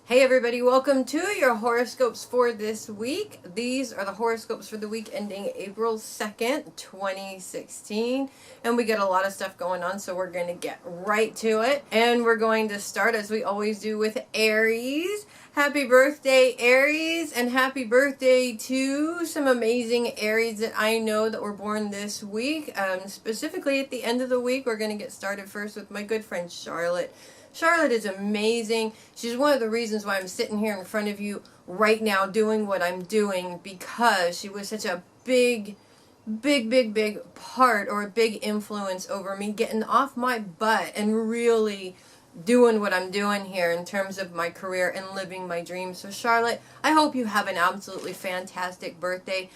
Hey everybody, welcome to your horoscopes for this week. These are the horoscopes for the week ending April 2nd, 2016. And we got a lot of stuff going on, so we're going to get right to it. And we're going to start, as we always do, with Aries. Happy birthday, Aries, and happy birthday to some amazing Aries that I know that were born this week. Specifically at the end of the week, we're going to get started first with my good friend Charlotte. Charlotte is amazing. She's one of the reasons why I'm sitting here in front of you right now doing what I'm doing, because she was such a big part, or a big influence over me getting off my butt and really doing what I'm doing here in terms of my career and living my dreams. So Charlotte, I hope you have an absolutely fantastic birthday.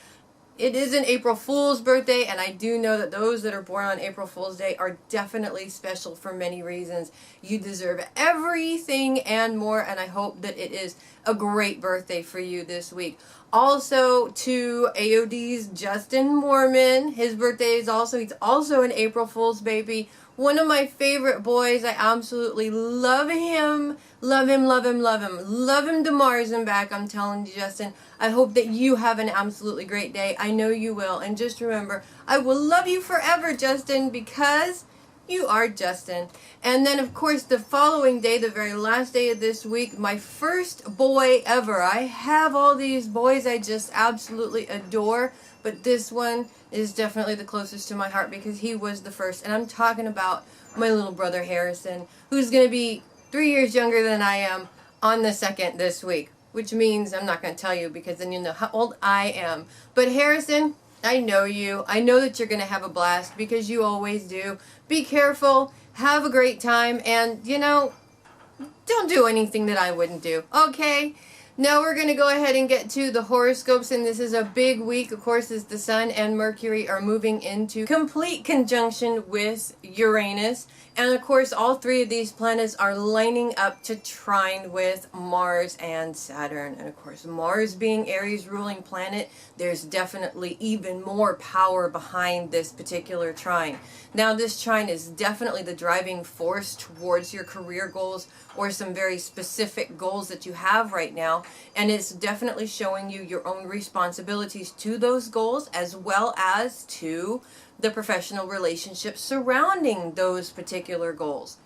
It is an April Fool's birthday, and I do know that those that are born on April Fool's Day are definitely special for many reasons. You deserve everything and more, and I hope that it is a great birthday for you this week. Also, to AOD's Justin Mormon, his birthday is he's also an April Fool's baby. One of my favorite boys. I absolutely love him. Love him, love him, love him. Love him to Mars and back, I'm telling you, Justin. I hope that you have an absolutely great day. I know you will. And just remember, I will love you forever, Justin, because you are Justin. And then, of course, the following day, the very last day of this week, my first boy ever. I have all these boys I just absolutely adore, but this one is definitely the closest to my heart because he was the first. And I'm talking about my little brother Harrison, who's going to be 3 years younger than I am on the 2nd this week, which means I'm not going to tell you because then you'll know how old I am. But Harrison, I know you. I know that you're going to have a blast because you always do. Be careful, have a great time, and, don't do anything that I wouldn't do, okay? Now we're going to go ahead and get to the horoscopes, and this is a big week, of course, as the Sun and Mercury are moving into complete conjunction with Uranus. And of course, all three of these planets are lining up to trine with Mars and Saturn. And of course, Mars being Aries' ruling planet, there's definitely even more power behind this particular trine. Now, this trine is definitely the driving force towards your career goals or some very specific goals that you have right now. And it's definitely showing you your own responsibilities to those goals, as well as to the professional relationships surrounding those particular goals,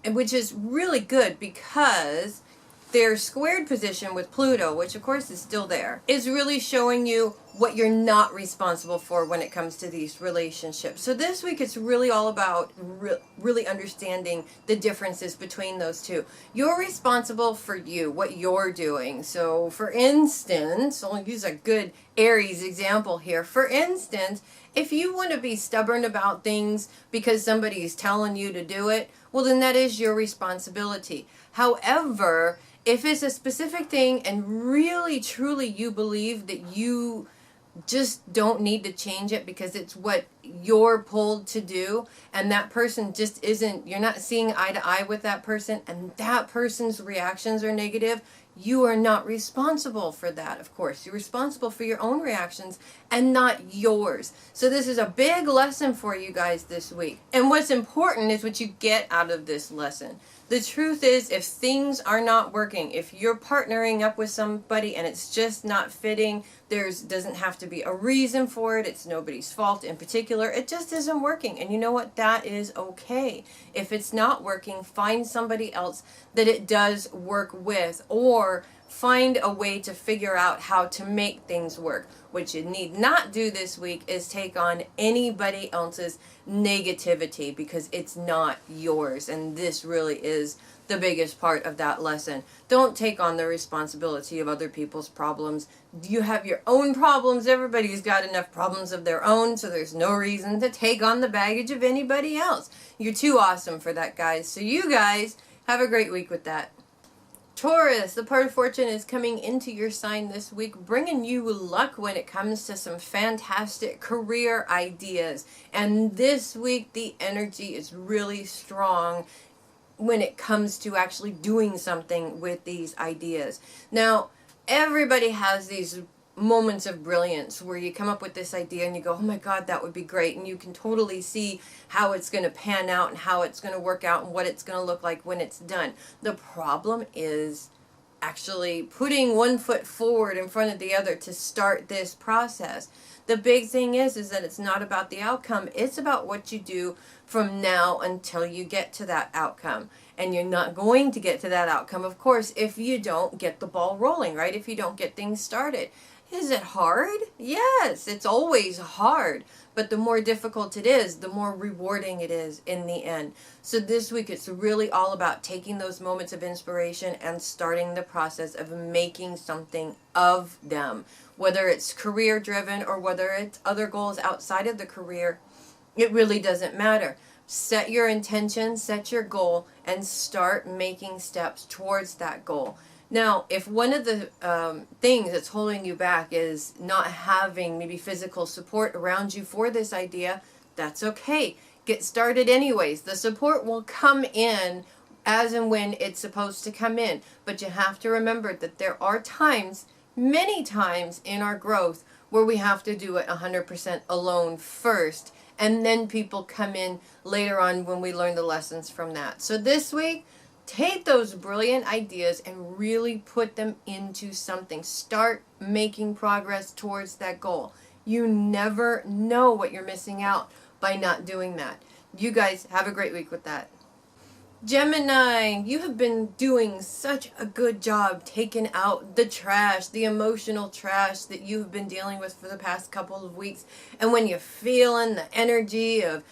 which is really good because their squared position with Pluto, which of course is still there, is really showing you what you're not responsible for when it comes to these relationships. So this week it's really all about really understanding the differences between those two. You're responsible for you, what you're doing. So for instance, I'll use a good Aries example here. For instance, if you want to be stubborn about things because somebody is telling you to do it, well then that is your responsibility. However, if it's a specific thing and really truly you believe that you just don't need to change it because it's what you're pulled to do, and that person just isn't, you're not seeing eye to eye with that person, and that person's reactions are negative, you are not responsible for that, of course. You're responsible for your own reactions and not yours. So this is a big lesson for you guys this week. And what's important is what you get out of this lesson. The truth is, if things are not working, if you're partnering up with somebody and it's just not fitting, doesn't have to be a reason for it. It's nobody's fault in particular. It just isn't working. And you know what? That is okay. If it's not working, find somebody else that it does work with, or find a way to figure out how to make things work. What you need not do this week is take on anybody else's negativity, because it's not yours. And this really is the biggest part of that lesson. Don't take on the responsibility of other people's problems. You have your own problems. Everybody's got enough problems of their own, so there's no reason to take on the baggage of anybody else. You're too awesome for that, guys. So you guys have a great week with that. Taurus, the part of fortune is coming into your sign this week, bringing you luck when it comes to some fantastic career ideas. And this week, the energy is really strong when it comes to actually doing something with these ideas. Now, everybody has these moments of brilliance where you come up with this idea and you go, oh my God, that would be great. And you can totally see how it's going to pan out and how it's going to work out and what it's going to look like when it's done. The problem is actually putting one foot forward in front of the other to start this process. The big thing is that it's not about the outcome. It's about what you do from now until you get to that outcome. And you're not going to get to that outcome, of course, if you don't get the ball rolling, right? If you don't get things started. Is it hard? Yes, it's always hard. But the more difficult it is, the more rewarding it is in the end. So this week, it's really all about taking those moments of inspiration and starting the process of making something of them. Whether it's career driven or whether it's other goals outside of the career, it really doesn't matter. Set your intention, set your goal, and start making steps towards that goal. Now, if one of the things that's holding you back is not having maybe physical support around you for this idea, that's okay. Get started anyways. The support will come in as and when it's supposed to come in. But you have to remember that there are times, many times in our growth, where we have to do it 100% alone first. And then people come in later on when we learn the lessons from that. So this week, take those brilliant ideas and really put them into something. Start making progress towards that goal. You never know what you're missing out by not doing that. You guys have a great week with that. Gemini, you have been doing such a good job taking out the trash, the emotional trash that you've been dealing with for the past couple of weeks. And when you're feeling the energy of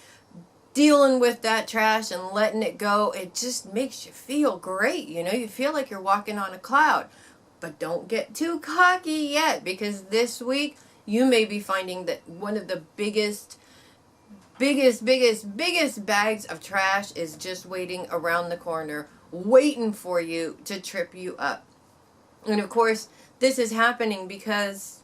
dealing with that trash and letting it go, it just makes you feel great. You know, you feel like you're walking on a cloud. But don't get too cocky yet, because this week you may be finding that one of the biggest bags of trash is just waiting around the corner, waiting for you to trip you up. And of course, this is happening because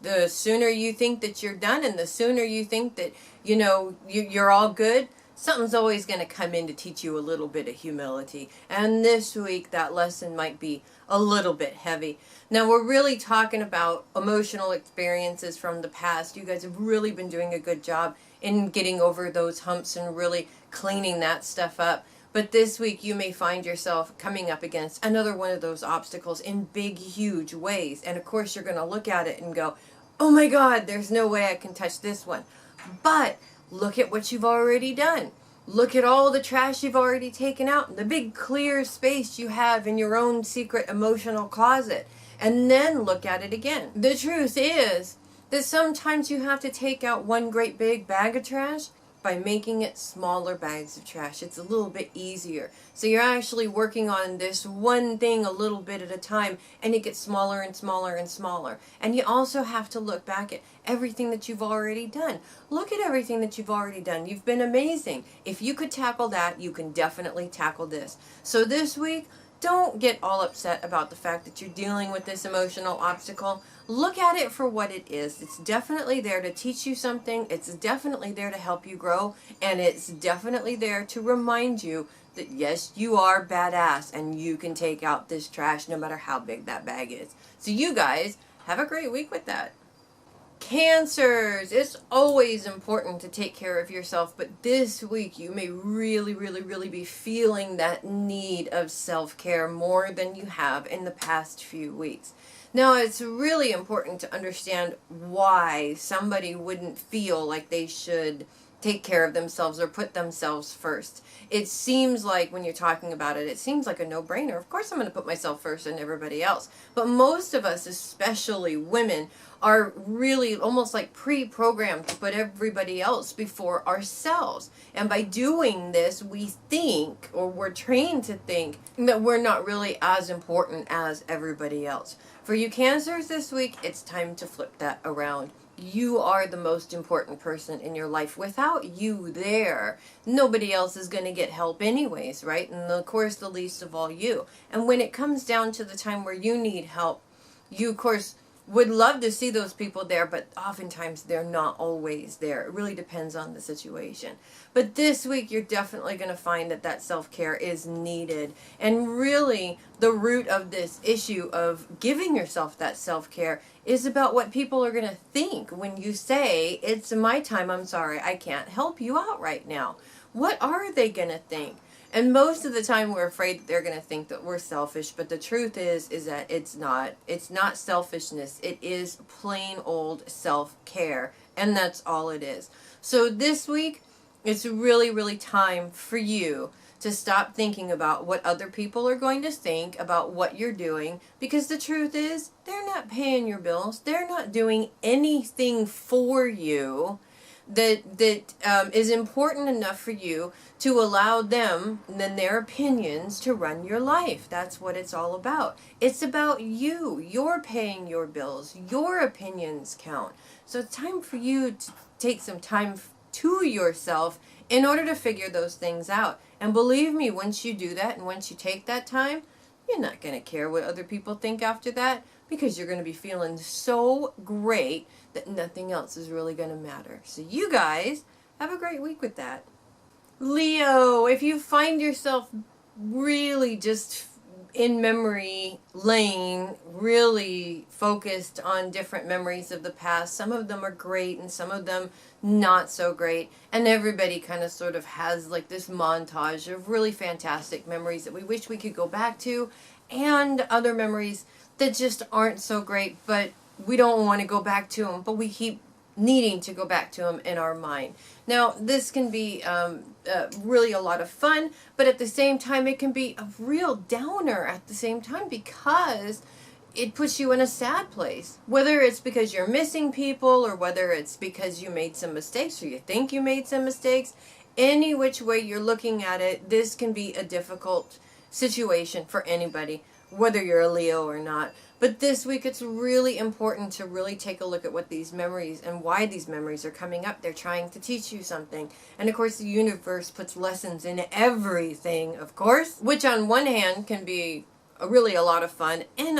the sooner you think that you're done and the sooner you think that, you know, you're all good, something's always going to come in to teach you a little bit of humility. And this week, that lesson might be a little bit heavy. Now, we're really talking about emotional experiences from the past. You guys have really been doing a good job in getting over those humps and really cleaning that stuff up. But this week, you may find yourself coming up against another one of those obstacles in big, huge ways. And of course, you're going to look at it and go, oh my God, there's no way I can touch this one. But look at what you've already done. Look at all the trash you've already taken out, the big clear space you have in your own secret emotional closet. And then look at it again. The truth is that sometimes you have to take out one great big bag of trash by making it smaller bags of trash. It's a little bit easier. So you're actually working on this one thing a little bit at a time, and it gets smaller and smaller and smaller. And you also have to look back at everything that you've already done. Look at everything that you've already done. You've been amazing. If you could tackle that, you can definitely tackle this. So this week, don't get all upset about the fact that you're dealing with this emotional obstacle. Look at it for what it is. It's definitely there to teach you something. It's definitely there to help you grow. And it's definitely there to remind you that, yes, you are badass and you can take out this trash no matter how big that bag is. So you guys have a great week with that. Cancers, it's always important to take care of yourself, but this week you may really be feeling that need of self-care more than you have in the past few weeks. Now, it's really important to understand why somebody wouldn't feel like they should take care of themselves or put themselves first. It seems like when you're talking about it, it seems like a no-brainer. Of course I'm going to put myself first and everybody else. But most of us, especially women, are really almost like pre-programmed to put everybody else before ourselves. And by doing this, we think, or we're trained to think, that we're not really as important as everybody else. For you Cancers this week, it's time to flip that around. You are the most important person in your life. Without you there, nobody else is going to get help anyways, right? And of course, the least of all you. And when it comes down to the time where you need help, you, of course, would love to see those people there, but oftentimes they're not always there. It really depends on the situation. But this week, you're definitely going to find that that self-care is needed. And really, the root of this issue of giving yourself that self-care is about what people are going to think when you say, it's my time, I'm sorry, I can't help you out right now. What are they going to think? And most of the time we're afraid that they're going to think that we're selfish, but the truth is that it's not. It's not selfishness. It is plain old self-care, and that's all it is. So this week, it's really, really time for you to stop thinking about what other people are going to think about what you're doing, because the truth is they're not paying your bills. They're not doing anything for you that is important enough for you to allow them and their opinions to run your life. That's what it's all about. It's about you. You're paying your bills. Your opinions count. So it's time for you to take some time to yourself in order to figure those things out. And believe me, once you do that and once you take that time, you're not going to care what other people think after that, because you're going to be feeling so great that nothing else is really going to matter. So you guys have a great week with that. Leo, if you find yourself really just in memory lane, really focused on different memories of the past, some of them are great and some of them not so great, and everybody kind of sort of has like this montage of really fantastic memories that we wish we could go back to, and other memories that just aren't so great, but we don't want to go back to them, but we keep needing to go back to them in our mind. Now, this can be really a lot of fun, but at the same time, it can be a real downer at the same time, because it puts you in a sad place. Whether it's because you're missing people, or whether it's because you made some mistakes, or you think you made some mistakes, any which way you're looking at it, this can be a difficult situation for anybody, whether you're a Leo or not. But this week, it's really important to really take a look at what these memories and why these memories are coming up. They're trying to teach you something. And of course, the universe puts lessons in everything, of course, which on one hand can be really a lot of fun, and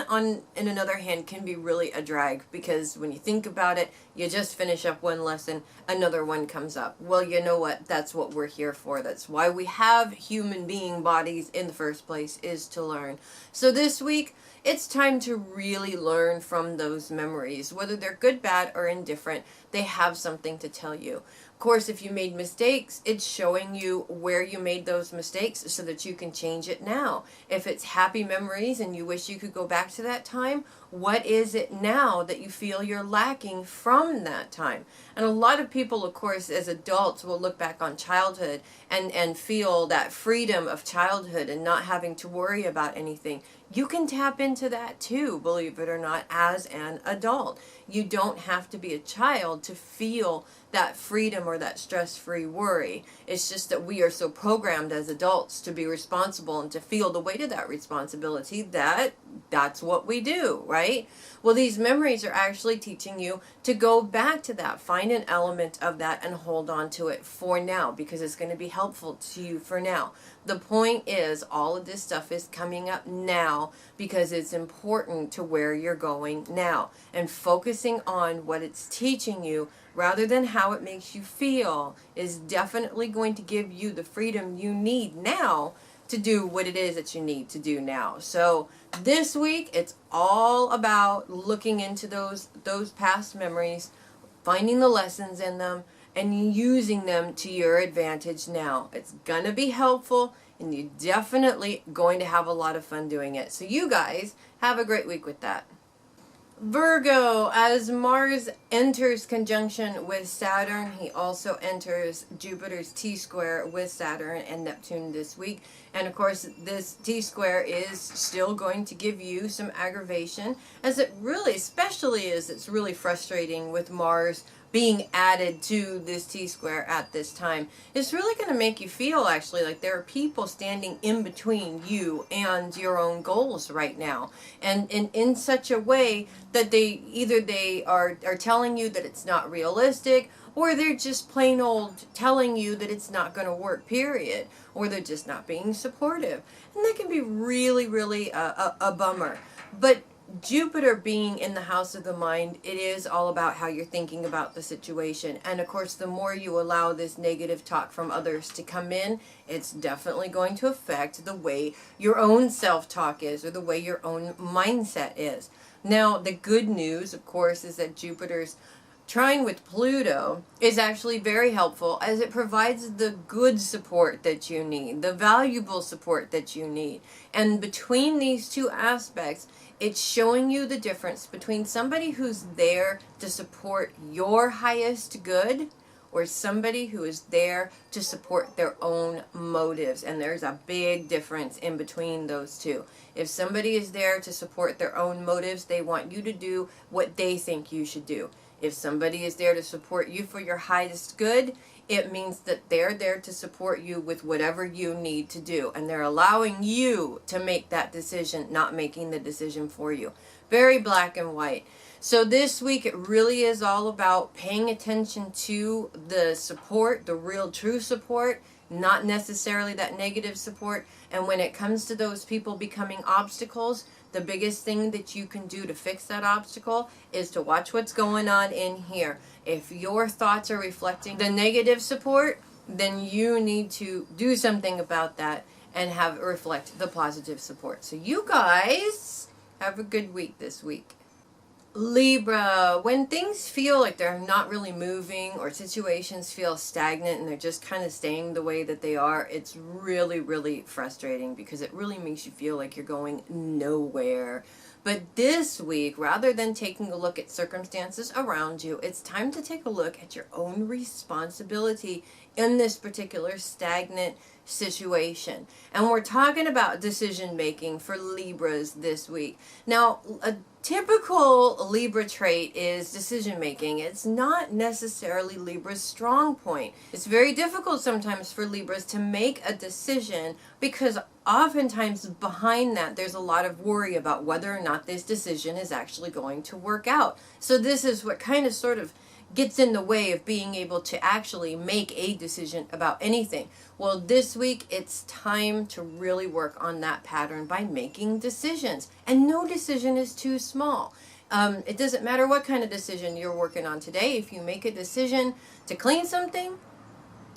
in another hand can be really a drag, because when you think about it, you just finish up one lesson, another one comes up. Well, you know what? That's what we're here for. That's why we have human being bodies in the first place, is to learn. So this week, it's time to really learn from those memories. Whether they're good, bad, or indifferent, they have something to tell you. Of course, if you made mistakes, it's showing you where you made those mistakes so that you can change it now. If it's happy memories and you wish you could go back to that time, what is it now that you feel you're lacking from that time? And a lot of people, of course, as adults will look back on childhood and feel that freedom of childhood and not having to worry about anything. You can tap into that too, believe it or not, as an adult. You don't have to be a child to feel that freedom or that stress-free worry. It's just that we are so programmed as adults to be responsible and to feel the weight of that responsibility that that's what we do, right? Well, these memories are actually teaching you to go back to that, find an element of that and hold on to it for now, because it's going to be helpful to you for now. The point is, all of this stuff is coming up now because it's important to where you're going now, and focusing on what it's teaching you rather than how it makes you feel is definitely going to give you the freedom you need now to do what it is that you need to do now. So this week, it's all about looking into those past memories, finding the lessons in them, and using them to your advantage now. It's gonna be helpful, and you're definitely going to have a lot of fun doing it. So you guys have a great week with that. Virgo, as Mars enters conjunction with Saturn, he also enters Jupiter's T-square with Saturn and Neptune this week. And of course, this T-square is still going to give you some aggravation, as it really, especially as it's really frustrating with Mars being added to this T-square at this time. It's really going to make you feel actually like there are people standing in between you and your own goals right now, and in such a way that they are telling you that it's not realistic, or they're just plain old telling you that it's not going to work, period, or they're just not being supportive. And that can be really, really a bummer. But Jupiter being in the house of the mind, it is all about how you're thinking about the situation. And of course, the more you allow this negative talk from others to come in, it's definitely going to affect the way your own self-talk is, or the way your own mindset is. Now, the good news, of course, is that Jupiter's trine with Pluto is actually very helpful, as it provides the good support that you need, the valuable support that you need. And between these two aspects, it's showing you the difference between somebody who's there to support your highest good or somebody who is there to support their own motives. And there's a big difference in between those two. If somebody is there to support their own motives, they want you to do what they think you should do. If somebody is there to support you for your highest good, it means that they're there to support you with whatever you need to do. And they're allowing you to make that decision, not making the decision for you. Very black and white. So this week, it really is all about paying attention to the support, the real true support, not necessarily that negative support. And when it comes to those people becoming obstacles, the biggest thing that you can do to fix that obstacle is to watch what's going on in here. If your thoughts are reflecting the negative support, then you need to do something about that and have it reflect the positive support. So you guys have a good week this week. Libra, when things feel like they're not really moving or situations feel stagnant and they're just kind of staying the way that they are, it's really, really frustrating because it really makes you feel like you're going nowhere. But this week, rather than taking a look at circumstances around you, it's time to take a look at your own responsibility in this particular stagnant situation. And we're talking about decision making for Libras this week. Now, a typical Libra trait is decision making. It's not necessarily Libra's strong point. It's very difficult sometimes for Libras to make a decision because oftentimes behind that there's a lot of worry about whether or not this decision is actually going to work out. So this is what kind of sort of gets in the way of being able to actually make a decision about anything. Well, this week it's time to really work on that pattern by making decisions. And no decision is too small. It doesn't matter what kind of decision you're working on today. If you make a decision to clean something,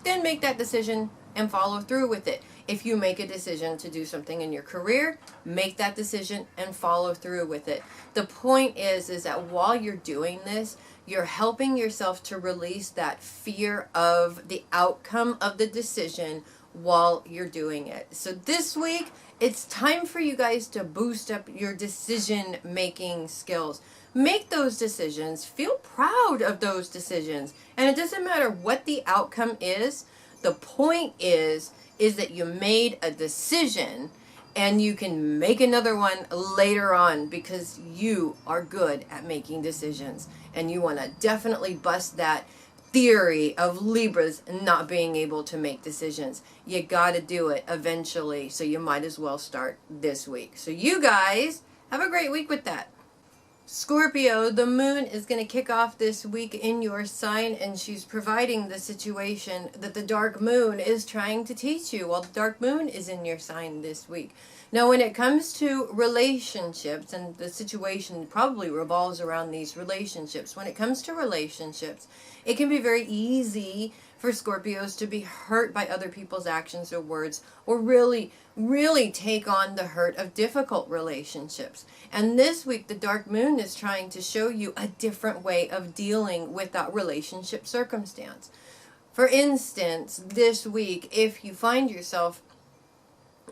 then make that decision and follow through with it. If you make a decision to do something in your career, make that decision and follow through with it. The point is that while you're doing this, you're helping yourself to release that fear of the outcome of the decision while you're doing it. So this week, it's time for you guys to boost up your decision-making skills. Make those decisions. Feel proud of those decisions. And it doesn't matter what the outcome is. The point is that you made a decision and you can make another one later on because you are good at making decisions. And you want to definitely bust that theory of Libras not being able to make decisions. You got to do it eventually. So you might as well start this week. So you guys have a great week with that. Scorpio, the moon is going to kick off this week in your sign, and she's providing the situation that the dark moon is trying to teach you while the dark moon is in your sign this week. Now, when it comes to relationships, and the situation probably revolves around these relationships, when it comes to relationships, it can be very easy for Scorpios to be hurt by other people's actions or words, or really take on the hurt of difficult relationships. And this week, the dark moon is trying to show you a different way of dealing with that relationship circumstance. For instance, this week, if you find yourself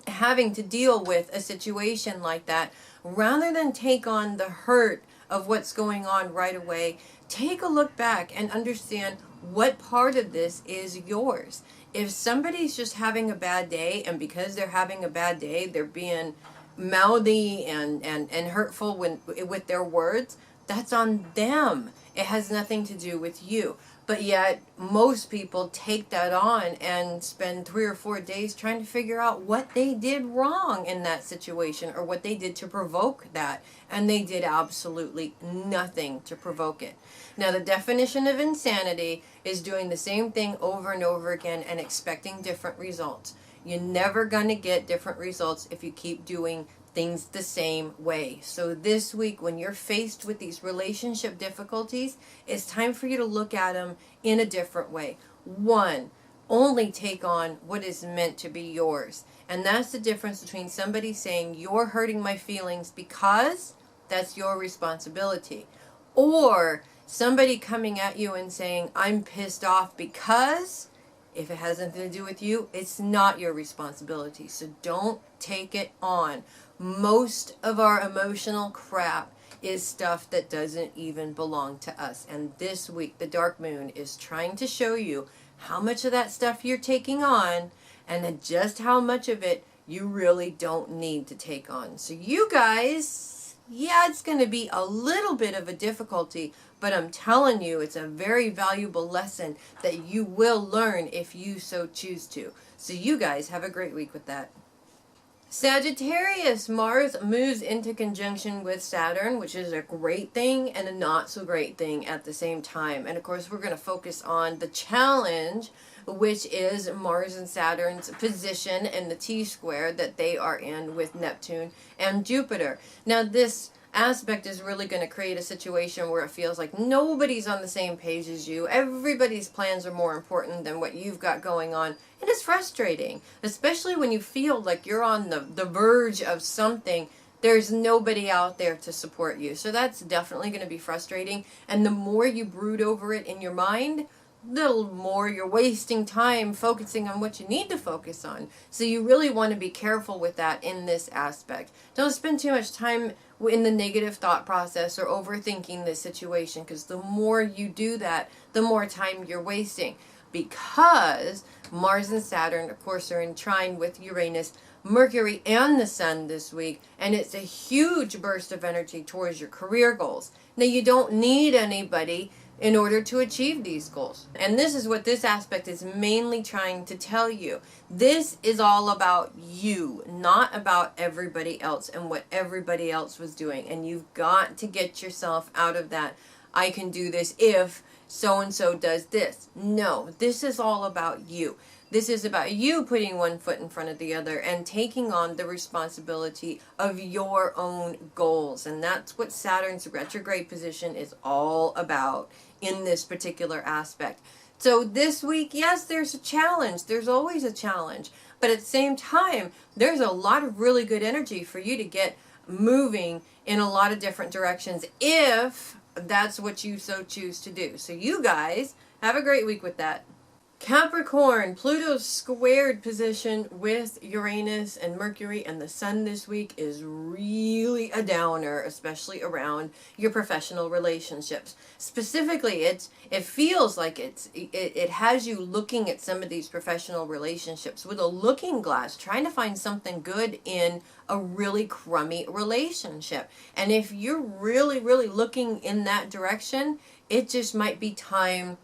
having to deal with a situation like that, rather than take on the hurt of what's going on right away, take a look back and understand what part of this is yours. If somebody's just having a bad day, and because they're having a bad day, they're being mouthy and hurtful with their words, that's on them. It has nothing to do with you. But yet, most people take that on and spend 3 or 4 days trying to figure out what they did wrong in that situation or what they did to provoke that. And they did absolutely nothing to provoke it. Now, the definition of insanity is doing the same thing over and over again and expecting different results. You're never going to get different results if you keep doing things the same way. So this week, when you're faced with these relationship difficulties, it's time for you to look at them in a different way. One, only take on what is meant to be yours. And that's the difference between somebody saying, you're hurting my feelings because that's your responsibility, or somebody coming at you and saying, I'm pissed off because, if it has nothing to do with you, it's not your responsibility. So don't take it on. Most of our emotional crap is stuff that doesn't even belong to us. And this week, the dark moon is trying to show you how much of that stuff you're taking on, and then just how much of it you really don't need to take on. So you guys, yeah, it's going to be a little bit of a difficulty, but I'm telling you, it's a very valuable lesson that you will learn if you so choose to. So you guys have a great week with that. Sagittarius, Mars moves into conjunction with Saturn, which is a great thing and a not so great thing at the same time. And of course, we're going to focus on the challenge, which is Mars and Saturn's position and the T-square that they are in with Neptune and Jupiter. Now, this aspect is really going to create a situation where it feels like nobody's on the same page as you. Everybody's plans are more important than what you've got going on. And it's frustrating, especially when you feel like you're on the verge of something. There's nobody out there to support you. So that's definitely going to be frustrating. And the more you brood over it in your mind, the more you're wasting time focusing on what you need to focus on. So you really want to be careful with that in this aspect. Don't spend too much time in the negative thought process or overthinking this situation, because the more you do that, the more time you're wasting. Because Mars and Saturn, of course, are in trine with Uranus, Mercury, and the Sun this week, and it's a huge burst of energy towards your career goals. Now, you don't need anybody in order to achieve these goals. And this is what this aspect is mainly trying to tell you. This is all about you, not about everybody else and what everybody else was doing. And you've got to get yourself out of that, I can do this if so-and-so does this. No, this is all about you. This is about you putting one foot in front of the other and taking on the responsibility of your own goals. And that's what Saturn's retrograde position is all about in this particular aspect. So this week, yes, there's a challenge. There's always a challenge. But at the same time, there's a lot of really good energy for you to get moving in a lot of different directions if that's what you so choose to do. So you guys have a great week with that. Capricorn, Pluto's squared position with Uranus and Mercury and the Sun this week is really a downer, especially around your professional relationships. Specifically, it feels like it has you looking at some of these professional relationships with a looking glass, trying to find something good in a really crummy relationship. And if you're really, really looking in that direction, it just might be time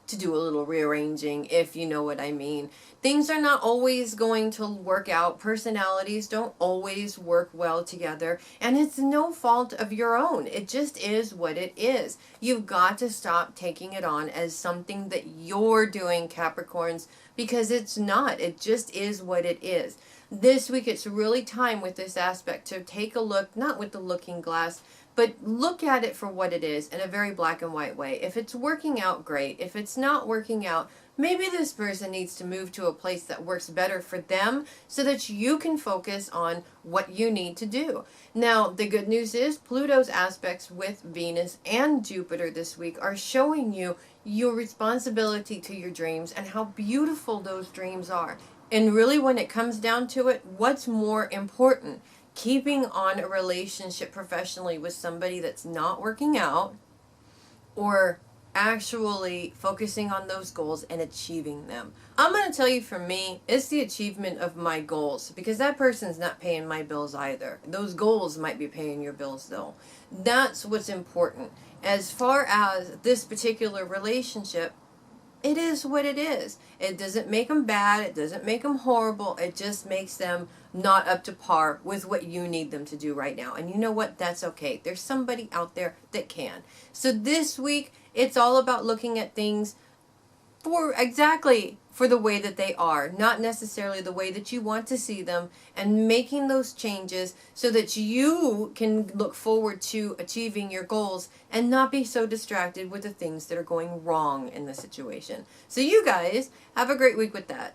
to do a little rearranging, if you know what I mean. Things are not always going to work out. Personalities don't always work well together, and it's no fault of your own. It just is what it is. You've got to stop taking it on as something that you're doing, Capricorns, because it's not. It just is what it is. This week, it's really time with this aspect to take a look, not with the looking glass, but look at it for what it is in a very black and white way. If it's working out, great. If it's not working out, maybe this person needs to move to a place that works better for them so that you can focus on what you need to do. Now, the good news is Pluto's aspects with Venus and Jupiter this week are showing you your responsibility to your dreams and how beautiful those dreams are. And really, when it comes down to it, what's more important? Keeping on a relationship professionally with somebody that's not working out, or actually focusing on those goals and achieving them? I'm going to tell you, for me, it's the achievement of my goals, because that person's not paying my bills either. Those goals might be paying your bills though. That's what's important. As far as this particular relationship, it is what it is. It doesn't make them bad. It doesn't make them horrible. It just makes them not up to par with what you need them to do right now. And you know what? That's okay. There's somebody out there that can. So this week, it's all about looking at things for the way that they are, not necessarily the way that you want to see them, and making those changes so that you can look forward to achieving your goals and not be so distracted with the things that are going wrong in the situation. So you guys have a great week with that.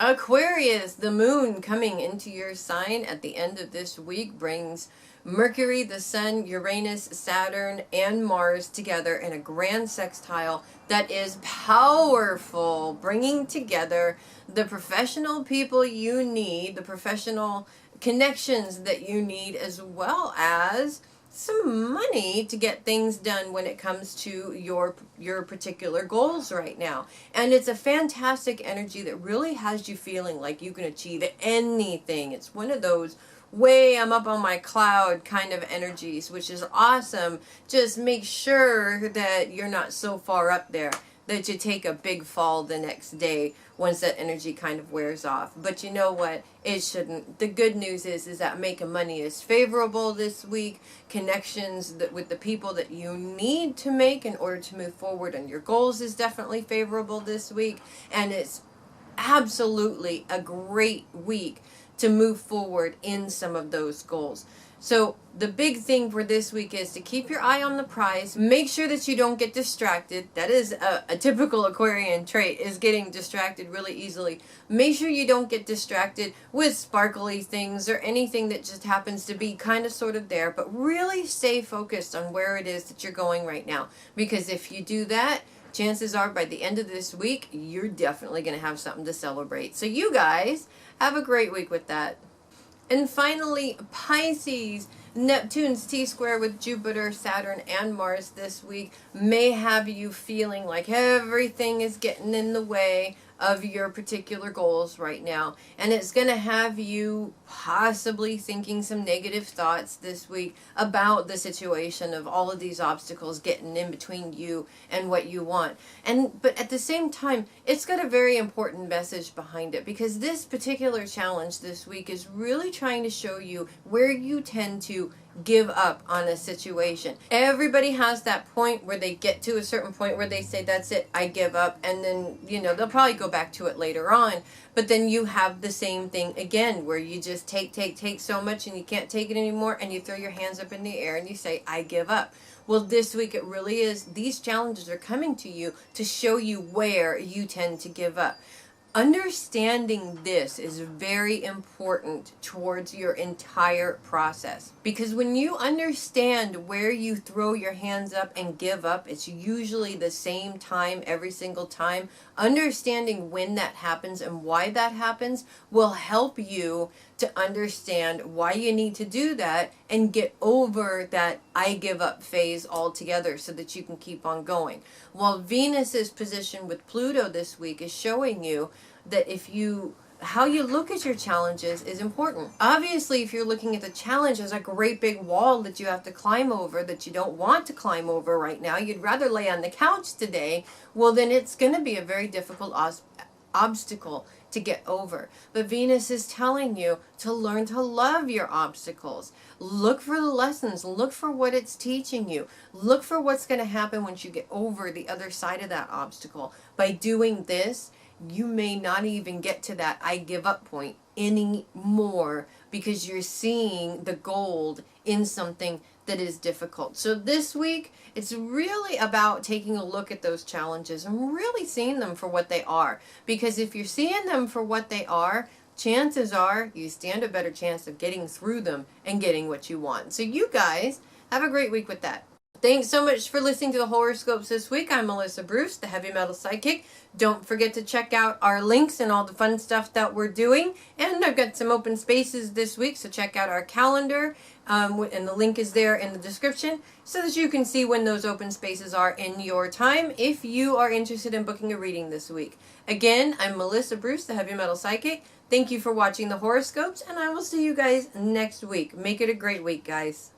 Aquarius, the moon coming into your sign at the end of this week brings Mercury, the Sun, Uranus, Saturn, and Mars together in a grand sextile that is powerful, bringing together the professional people you need, the professional connections that you need, as well as some money to get things done when it comes to your particular goals right now. And it's a fantastic energy that really has you feeling like you can achieve anything. It's one of those way I'm up on my cloud kind of energies, which is awesome. Just make sure that you're not so far up there that you take a big fall the next day once that energy kind of wears off. But you know what? It shouldn't. The good news is that making money is favorable this week. Connections with the people that you need to make in order to move forward on your goals is definitely favorable this week. And it's absolutely a great week to move forward in some of those goals. So the big thing for this week is to keep your eye on the prize. Make sure that you don't get distracted. That is a typical Aquarian trait, is getting distracted really easily. Make sure you don't get distracted with sparkly things or anything that just happens to be kind of sort of there, but really stay focused on where it is that you're going right now. Because if you do that, chances are by the end of this week, you're definitely going to have something to celebrate. So you guys have a great week with that. And finally, Pisces, Neptune's T-square with Jupiter, Saturn, and Mars this week may have you feeling like everything is getting in the way of your particular goals right now. And it's going to have you possibly thinking some negative thoughts this week about the situation of all of these obstacles getting in between you and what you want. But at the same time, it's got a very important message behind it, because this particular challenge this week is really trying to show you where you tend to give up on a situation. Everybody has that point where they get to a certain point where they say, that's it, I give up. And then, they'll probably go back to it later on. But then you have the same thing again, where you just take so much and you can't take it anymore, and you throw your hands up in the air and you say, I give up. Well, this week it really is. These challenges are coming to you to show you where you tend to give up. Understanding this is very important towards your entire process, because when you understand where you throw your hands up and give up, it's usually the same time every single time. Understanding when that happens and why that happens will help you to understand why you need to do that and get over that I give up phase altogether, so that you can keep on going. While Venus's position with Pluto this week is showing you that how you look at your challenges is important. Obviously, if you're looking at the challenge as a great big wall that you have to climb over, that you don't want to climb over right now, you'd rather lay on the couch today, well, then it's going to be a very difficult obstacle to get over. But Venus is telling you to learn to love your obstacles. Look for the lessons. Look for what it's teaching you. Look for what's going to happen once you get over the other side of that obstacle. By doing this, you may not even get to that I give up point anymore, because you're seeing the gold in something that is difficult. So this week, it's really about taking a look at those challenges and really seeing them for what they are. Because if you're seeing them for what they are, chances are you stand a better chance of getting through them and getting what you want. So you guys have a great week with that. Thanks so much for listening to the horoscopes this week. I'm Melissa Bruce, the Heavy Metal Psychic. Don't forget to check out our links and all the fun stuff that we're doing. And I've got some open spaces this week, so check out our calendar. And the link is there in the description, so that you can see when those open spaces are in your time if you are interested in booking a reading this week. Again, I'm Melissa Bruce, the Heavy Metal Psychic. Thank you for watching the horoscopes, and I will see you guys next week. Make it a great week, guys.